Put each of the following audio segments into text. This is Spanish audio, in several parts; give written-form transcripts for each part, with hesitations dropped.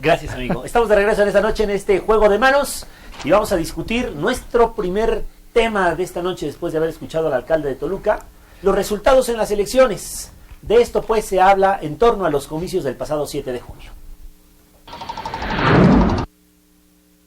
Gracias, amigo. Estamos de regreso en esta noche en este Juego de Manos y vamos a discutir nuestro primer tema de esta noche después de haber escuchado al alcalde de Toluca, los resultados en las elecciones. De esto pues se habla en torno a los comicios del pasado 7 de junio.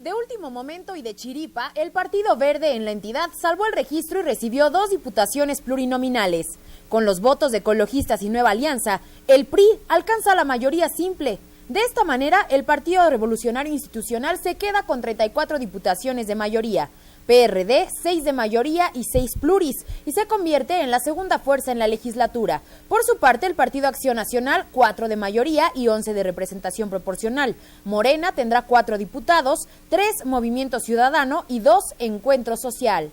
De último momento y de chiripa, el Partido Verde en la entidad salvó el registro y recibió 2 diputaciones plurinominales. Con los votos de Ecologistas y Nueva Alianza, el PRI alcanza la mayoría simple. De esta manera, el Partido Revolucionario Institucional se queda con 34 diputaciones de mayoría, PRD 6 de mayoría y 6 pluris, y se convierte en la segunda fuerza en la legislatura. Por su parte, el Partido Acción Nacional 4 de mayoría y 11 de representación proporcional. Morena tendrá 4 diputados, 3 Movimiento Ciudadano y 2 Encuentro Social.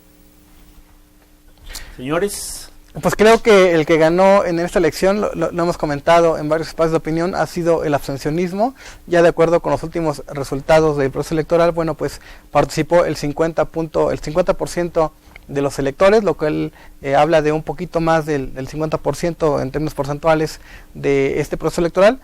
Señores, pues creo que el que ganó en esta elección, lo hemos comentado en varios espacios de opinión, ha sido el abstencionismo. Ya de acuerdo con los últimos resultados del proceso electoral, bueno, pues participó el 50% de los electores, lo cual habla de un poquito más del 50% en términos porcentuales de este proceso electoral.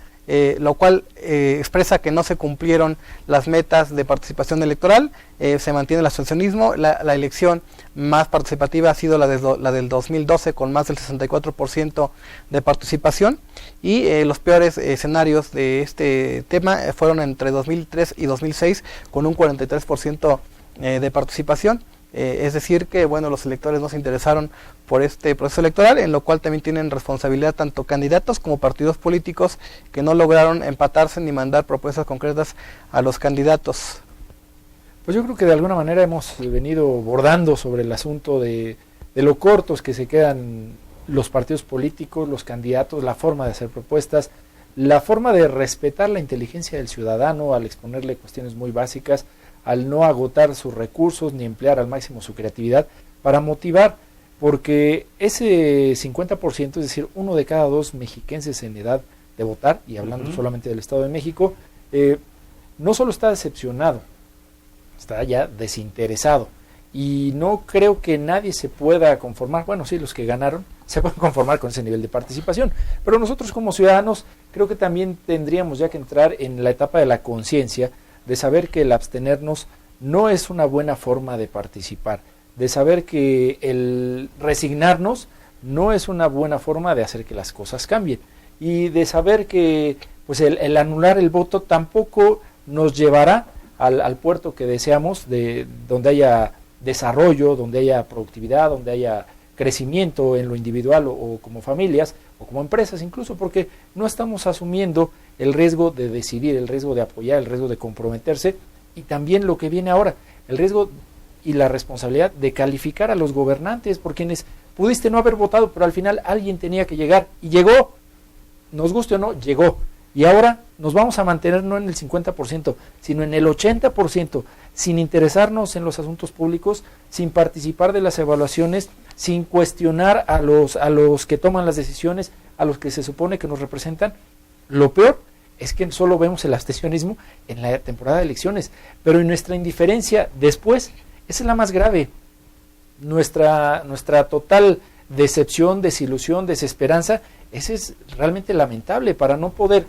Lo cual expresa que no se cumplieron las metas de participación electoral, se mantiene el abstencionismo. La elección más participativa ha sido la del 2012 con más del 64% de participación, y los peores escenarios de este tema fueron entre 2003 y 2006 con un 43% de participación. Es decir que bueno, los electores no se interesaron por este proceso electoral, en lo cual también tienen responsabilidad tanto candidatos como partidos políticos que no lograron empatarse ni mandar propuestas concretas a los candidatos. Pues yo creo que de alguna manera hemos venido bordando sobre el asunto de lo cortos que se quedan los partidos políticos, los candidatos, la forma de hacer propuestas, la forma de respetar la inteligencia del ciudadano al exponerle cuestiones muy básicas, al no agotar sus recursos ni emplear al máximo su creatividad para motivar, porque ese 50%, es decir, 1 de cada 2 mexiquenses en edad de votar, y hablando solamente del Estado de México, no solo está decepcionado, está ya desinteresado, y no creo que nadie se pueda conformar, bueno, sí, los que ganaron se pueden conformar con ese nivel de participación, pero nosotros como ciudadanos creo que también tendríamos ya que entrar en la etapa de la conciencia, de saber que el abstenernos no es una buena forma de participar, de saber que el resignarnos no es una buena forma de hacer que las cosas cambien, y de saber que pues el anular el voto tampoco nos llevará al puerto que deseamos, de donde haya desarrollo, donde haya productividad, donde haya crecimiento en lo individual o como familias o como empresas incluso, porque no estamos asumiendo el riesgo de decidir, el riesgo de apoyar, el riesgo de comprometerse, y también lo que viene ahora, el riesgo y la responsabilidad de calificar a los gobernantes, por quienes pudiste no haber votado, pero al final alguien tenía que llegar, y llegó, nos guste o no, llegó, y ahora nos vamos a mantener no en el 50%, sino en el 80%, sin interesarnos en los asuntos públicos, sin participar de las evaluaciones, sin cuestionar a los que toman las decisiones, a los que se supone que nos representan. Lo peor es que solo vemos el abstencionismo en la temporada de elecciones, pero en nuestra indiferencia después, esa es la más grave. Nuestra total decepción, desilusión, desesperanza, ese es realmente lamentable, para no poder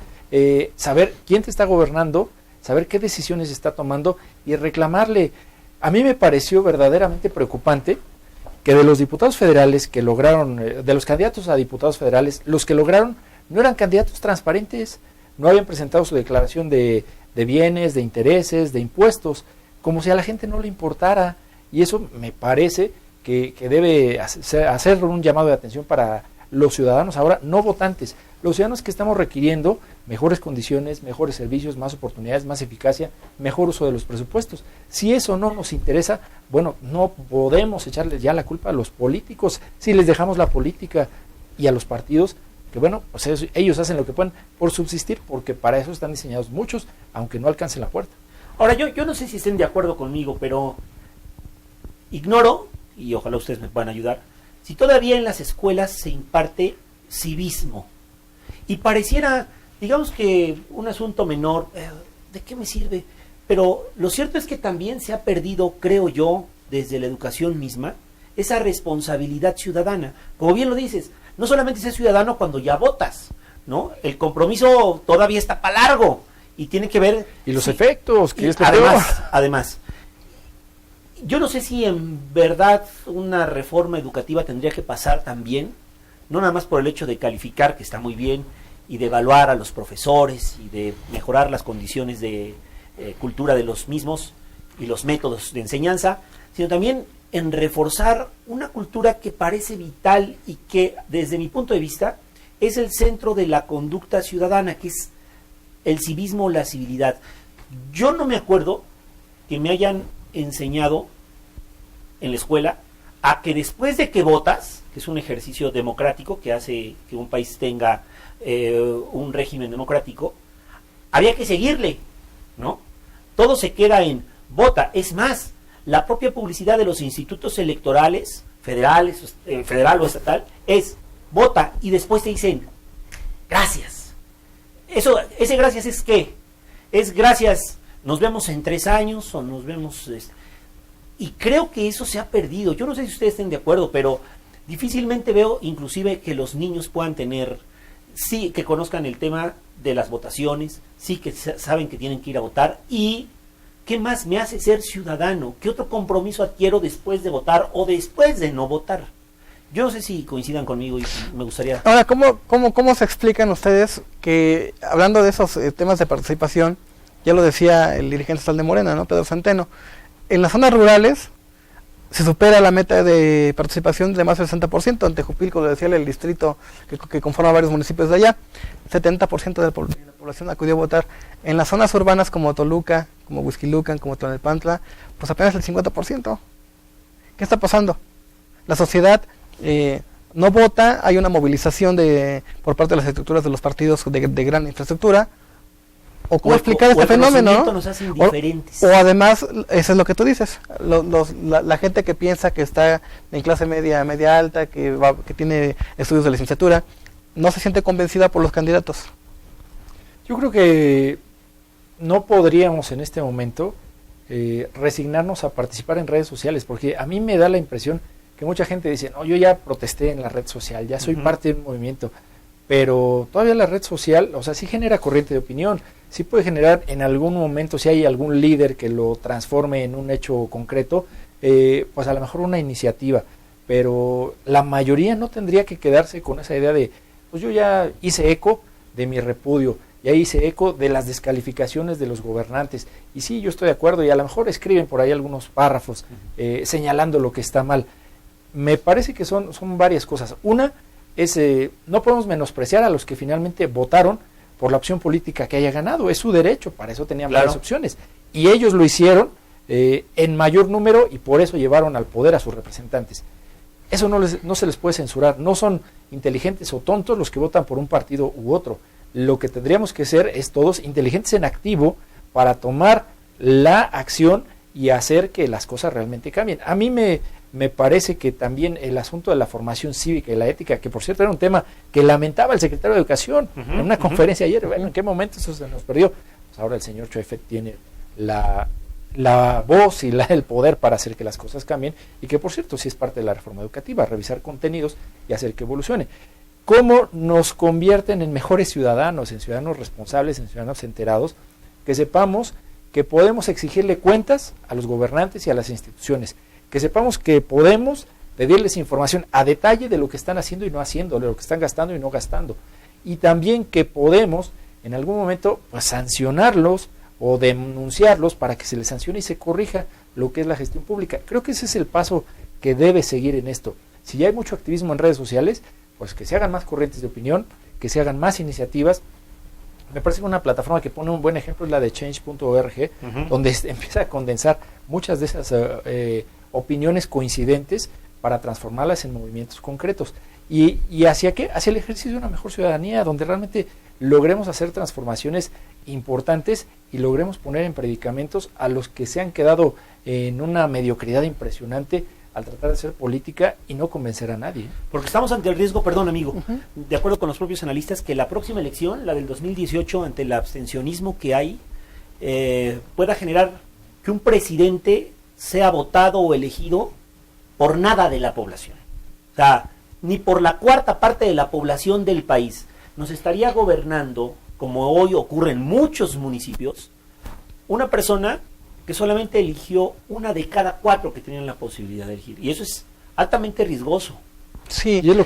saber quién te está gobernando, saber qué decisiones está tomando y reclamarle. A mí me pareció verdaderamente preocupante que de los diputados federales que lograron, de los candidatos a diputados federales, los que lograron no eran candidatos transparentes, no habían presentado su declaración de bienes, de intereses, de impuestos, como si a la gente no le importara, y eso me parece que debe hacer un llamado de atención para los ciudadanos ahora no votantes, los ciudadanos que estamos requiriendo mejores condiciones, mejores servicios, más oportunidades, más eficacia, mejor uso de los presupuestos. Si eso no nos interesa, bueno, no podemos echarles ya la culpa a los políticos, si les dejamos la política y a los partidos, que bueno, pues ellos hacen lo que pueden por subsistir, porque para eso están diseñados muchos, aunque no alcancen la puerta. Ahora, yo no sé si estén de acuerdo conmigo, pero ignoro, y ojalá ustedes me puedan ayudar, si todavía en las escuelas se imparte civismo. Y pareciera, digamos que un asunto menor, ¿de qué me sirve? Pero lo cierto es que también se ha perdido, creo yo, desde la educación misma, esa responsabilidad ciudadana. Como bien lo dices, no solamente ser ciudadano cuando ya votas, ¿no? El compromiso todavía está para largo. Y tiene que ver... Y los sí, efectos, que es lo además, yo no sé si en verdad una reforma educativa tendría que pasar también, no nada más por el hecho de calificar, que está muy bien, y de evaluar a los profesores, y de mejorar las condiciones de cultura de los mismos, y los métodos de enseñanza, sino también en reforzar una cultura que parece vital y que, desde mi punto de vista, es el centro de la conducta ciudadana, que es el civismo, la civilidad. Yo no me acuerdo que me hayan enseñado en la escuela a que después de que votas, que es un ejercicio democrático que hace que un país tenga un régimen democrático, había que seguirle, ¿no? Todo se queda en vota. Es más, la propia publicidad de los institutos electorales, federales, federal o estatal, es vota y después te dicen gracias. Ese gracias es ¿qué? Es gracias, nos vemos en 3 años o nos vemos... y creo que eso se ha perdido. Yo no sé si ustedes estén de acuerdo, pero difícilmente veo inclusive que los niños puedan tener, sí, que conozcan el tema de las votaciones, sí, que saben que tienen que ir a votar. Y ¿qué más me hace ser ciudadano? ¿Qué otro compromiso adquiero después de votar o después de no votar? Yo no sé si coincidan conmigo y me gustaría... Ahora, ¿cómo se explican ustedes que, hablando de esos temas de participación, ya lo decía el dirigente estatal de Morena, ¿no?, Pedro Centeno, en las zonas rurales se supera la meta de participación de más del 60%, ante Tejupilco, lo decía el distrito que conforma varios municipios de allá, 70% de la población acudió a votar. En las zonas urbanas como Toluca, como Huixquilucan, como Tlalnepantla, pues apenas el 50%. ¿Qué está pasando? La sociedad no vota, hay una movilización por parte de las estructuras de los partidos de gran infraestructura. ¿O cómo explicar este fenómeno? Nos hace indiferentes. O además, eso es lo que tú dices, la gente que piensa que está en clase media alta, que tiene estudios de licenciatura, no se siente convencida por los candidatos. Yo creo que no podríamos en este momento resignarnos a participar en redes sociales, porque a mí me da la impresión que mucha gente dice, no, yo ya protesté en la red social, ya soy parte de un movimiento, pero todavía la red social, o sea, sí genera corriente de opinión, sí puede generar en algún momento, si hay algún líder que lo transforme en un hecho concreto, pues a lo mejor una iniciativa, pero la mayoría no tendría que quedarse con esa idea de, pues yo ya hice eco de mi repudio, ya hice eco de las descalificaciones de los gobernantes, y sí, yo estoy de acuerdo, y a lo mejor escriben por ahí algunos párrafos señalando lo que está mal. Me parece que son varias cosas. Una es, no podemos menospreciar a los que finalmente votaron por la opción política que haya ganado, es su derecho, para eso tenían varias opciones, y ellos lo hicieron en mayor número y por eso llevaron al poder a sus representantes. Eso no se les puede censurar, no son inteligentes o tontos los que votan por un partido u otro. Lo que tendríamos que ser es todos inteligentes en activo para tomar la acción y hacer que las cosas realmente cambien. A mí me parece que también el asunto de la formación cívica y la ética, que por cierto era un tema que lamentaba el secretario de Educación en una conferencia ayer, bueno, ¿en qué momento eso se nos perdió? Pues ahora el señor Choefet tiene la voz y el poder para hacer que las cosas cambien, y que por cierto sí es parte de la reforma educativa, revisar contenidos y hacer que evolucione. ¿Cómo nos convierten en mejores ciudadanos, en ciudadanos responsables, en ciudadanos enterados, que sepamos que podemos exigirle cuentas a los gobernantes y a las instituciones, que sepamos que podemos pedirles información a detalle de lo que están haciendo y no haciendo, de lo que están gastando y no gastando, y también que podemos en algún momento pues sancionarlos o denunciarlos para que se les sancione y se corrija lo que es la gestión pública? Creo que ese es el paso que debe seguir en esto. Si ya hay mucho activismo en redes sociales, pues que se hagan más corrientes de opinión, que se hagan más iniciativas. Me parece que una plataforma que pone un buen ejemplo es la de change.org, donde empieza a condensar muchas de esas opiniones coincidentes para transformarlas en movimientos concretos. ¿Y hacia qué? Hacia el ejercicio de una mejor ciudadanía, donde realmente logremos hacer transformaciones importantes y logremos poner en predicamentos a los que se han quedado en una mediocridad impresionante al tratar de hacer política y no convencer a nadie. Porque estamos ante el riesgo, perdón amigo, de acuerdo con los propios analistas, que la próxima elección, la del 2018, ante el abstencionismo que hay, pueda generar que un presidente sea votado o elegido por nada de la población. O sea, ni por la cuarta parte de la población del país. Nos estaría gobernando como hoy ocurre en muchos municipios, una persona que solamente eligió una de cada 4 que tenían la posibilidad de elegir. Y eso es altamente riesgoso. Sí. Y es lo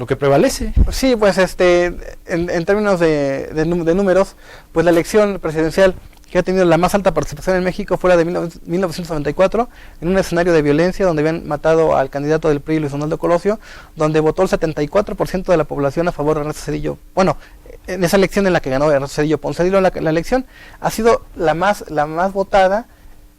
que prevalece. Sí, pues en términos de números, pues la elección presidencial que ha tenido la más alta participación en México fue la de 1994, en un escenario de violencia donde habían matado al candidato del PRI, Luis Donaldo Colosio, donde votó el 74% de la población a favor de Ernesto Zedillo. Bueno, en esa elección en la que ganó Ernesto Zedillo Ponce de León, la elección ha sido la más votada,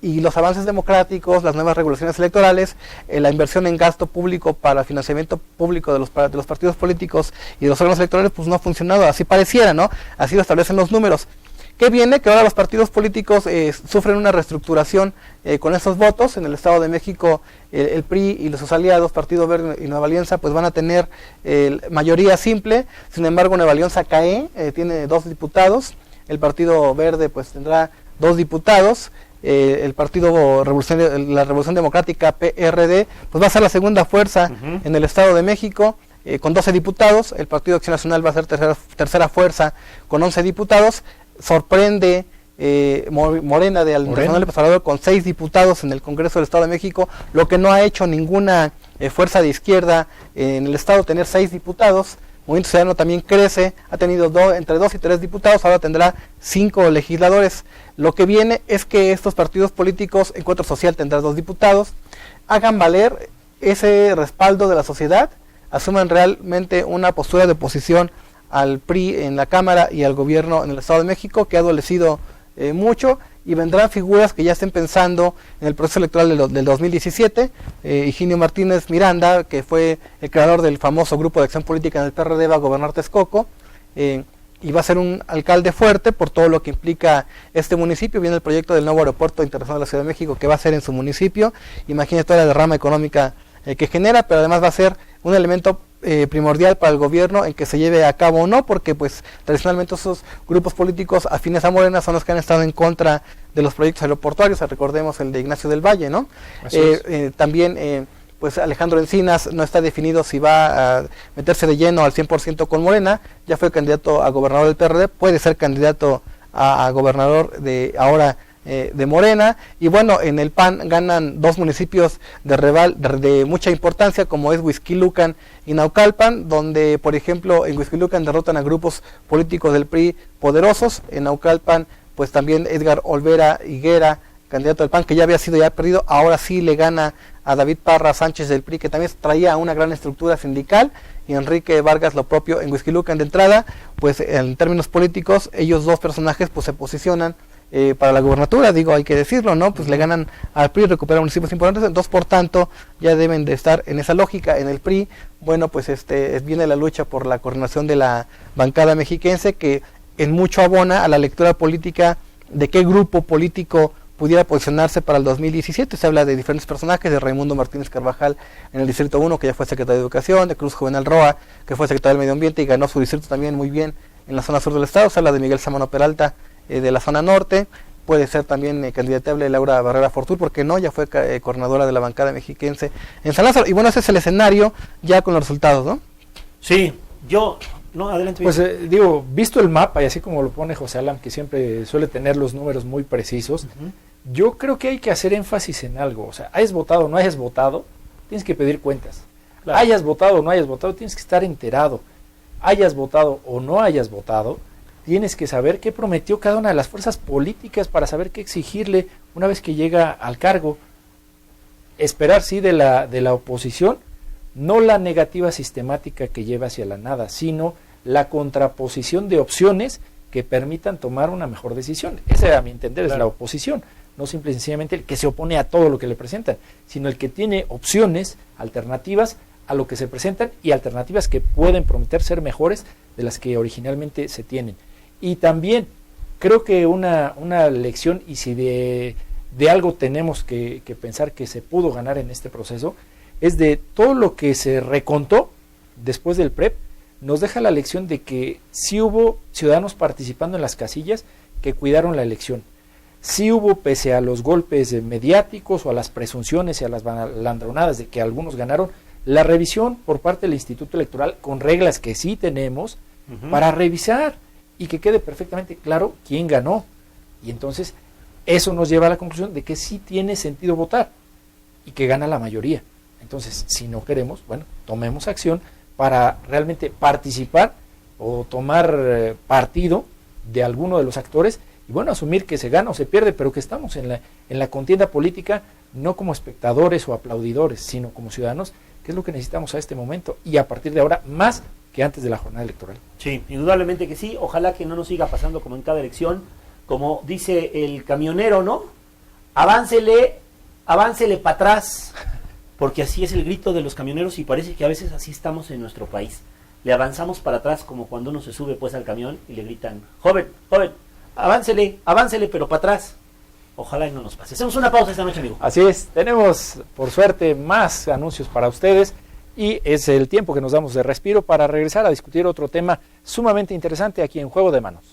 y los avances democráticos, las nuevas regulaciones electorales, la inversión en gasto público para el financiamiento público de los partidos políticos y de los órganos electorales, pues no ha funcionado, así pareciera, ¿no? Así lo establecen los números. ¿Qué viene? Que ahora los partidos políticos sufren una reestructuración con esos votos. En el Estado de México, el PRI y sus aliados, Partido Verde y Nueva Alianza, pues van a tener mayoría simple. Sin embargo, Nueva Alianza cae, tiene 2 diputados. El Partido Verde pues tendrá 2 diputados. El Partido la Revolución Democrática, PRD, pues va a ser la segunda fuerza en el Estado de México, con 12 diputados. El Partido Acción Nacional va a ser tercera fuerza con 11 diputados. Sorprende Morena de Andrés Manuel López Obrador con 6 diputados en el Congreso del Estado de México, lo que no ha hecho ninguna fuerza de izquierda en el Estado, tener 6 diputados. Movimiento Ciudadano también crece, ha tenido entre 2 y 3 diputados, ahora tendrá 5 legisladores. Lo que viene es que estos partidos políticos, Encuentro Social tendrá 2 diputados, hagan valer ese respaldo de la sociedad, asuman realmente una postura de oposición al PRI en la Cámara y al gobierno en el Estado de México, que ha adolecido mucho, y vendrán figuras que ya estén pensando en el proceso electoral del 2017. Higinio Martínez Miranda, que fue el creador del famoso grupo de acción política en el PRD, va a gobernar Texcoco, y va a ser un alcalde fuerte por todo lo que implica este municipio. Viene el proyecto del nuevo aeropuerto internacional de la Ciudad de México, que va a ser en su municipio. Imagínate toda la derrama económica que genera, pero además va a ser un elemento primordial para el gobierno en que se lleve a cabo o no, porque pues tradicionalmente esos grupos políticos afines a Morena son los que han estado en contra de los proyectos aeroportuarios. Recordemos el de Ignacio del Valle, ¿no? También pues Alejandro Encinas no está definido si va a meterse de lleno al 100% con Morena. Ya fue candidato a gobernador del PRD, puede ser candidato a gobernador de Morena. Y bueno, en el PAN ganan 2 municipios de mucha importancia, como es Huixquilucan y Naucalpan, donde por ejemplo en Huixquilucan derrotan a grupos políticos del PRI poderosos. En Naucalpan pues también Edgar Olvera Higuera, candidato del PAN, que ya había sido perdido, ahora sí le gana a David Parra Sánchez del PRI, que también traía una gran estructura sindical, y Enrique Vargas lo propio en Huixquilucan. De entrada, pues en términos políticos, ellos 2 personajes pues se posicionan para la gubernatura, hay que decirlo, ¿no? Pues le ganan al PRI, recuperan municipios importantes, entonces por tanto ya deben de estar en esa lógica. En el PRI, bueno, pues viene la lucha por la coordinación de la bancada mexiquense, que en mucho abona a la lectura política de qué grupo político pudiera posicionarse para el 2017. Se habla de diferentes personajes, de Raimundo Martínez Carvajal en el Distrito 1, que ya fue secretario de Educación, de Cruz Juvenal Roa, que fue secretario del Medio Ambiente y ganó su distrito también muy bien en la zona sur del estado. Se habla de Miguel Samano Peralta, de la zona norte. Puede ser también candidatable Laura Barrera Fortur, porque no, ya fue coordinadora de la bancada mexiquense en San Lázaro. Y bueno, ese es el escenario ya con los resultados, ¿no? Sí, adelante. Pues visto el mapa, y así como lo pone José Alan, que siempre suele tener los números muy precisos, yo creo que hay que hacer énfasis en algo. O sea, hayas votado o no hayas votado, tienes que pedir cuentas. Claro. Hayas votado o no hayas votado, tienes que estar enterado. Hayas votado o no hayas votado, tienes que saber qué prometió cada una de las fuerzas políticas para saber qué exigirle una vez que llega al cargo. Esperar, sí, de la oposición, no la negativa sistemática que lleva hacia la nada, sino la contraposición de opciones que permitan tomar una mejor decisión. Ese, a mi entender, es la oposición, no simple y sencillamente el que se opone a todo lo que le presentan, sino el que tiene opciones, alternativas a lo que se presentan, y alternativas que pueden prometer ser mejores de las que originalmente se tienen. Y también creo que una lección, y si de algo tenemos que pensar que se pudo ganar en este proceso, es de todo lo que se recontó después del PREP, nos deja la lección de que sí hubo ciudadanos participando en las casillas que cuidaron la elección. Sí hubo, pese a los golpes mediáticos o a las presunciones y a las balandronadas de que algunos ganaron, la revisión por parte del Instituto Electoral con reglas que sí tenemos para revisar y que quede perfectamente claro quién ganó. Y entonces eso nos lleva a la conclusión de que sí tiene sentido votar y que gana la mayoría. Entonces, si no queremos, bueno, tomemos acción para realmente participar o tomar partido de alguno de los actores y bueno, asumir que se gana o se pierde, pero que estamos en la contienda política no como espectadores o aplaudidores, sino como ciudadanos, que es lo que necesitamos a este momento y a partir de ahora más que antes de la jornada electoral. Sí, indudablemente que sí. Ojalá que no nos siga pasando como en cada elección, como dice el camionero, ¿no? Aváncele para atrás, porque así es el grito de los camioneros y parece que a veces así estamos en nuestro país. Le avanzamos para atrás como cuando uno se sube pues al camión y le gritan, joven, aváncele, pero para atrás. Ojalá y no nos pase. Hacemos una pausa esta noche, amigo. Así es, tenemos por suerte más anuncios para ustedes y es el tiempo que nos damos de respiro para regresar a discutir otro tema sumamente interesante aquí en Juego de Manos.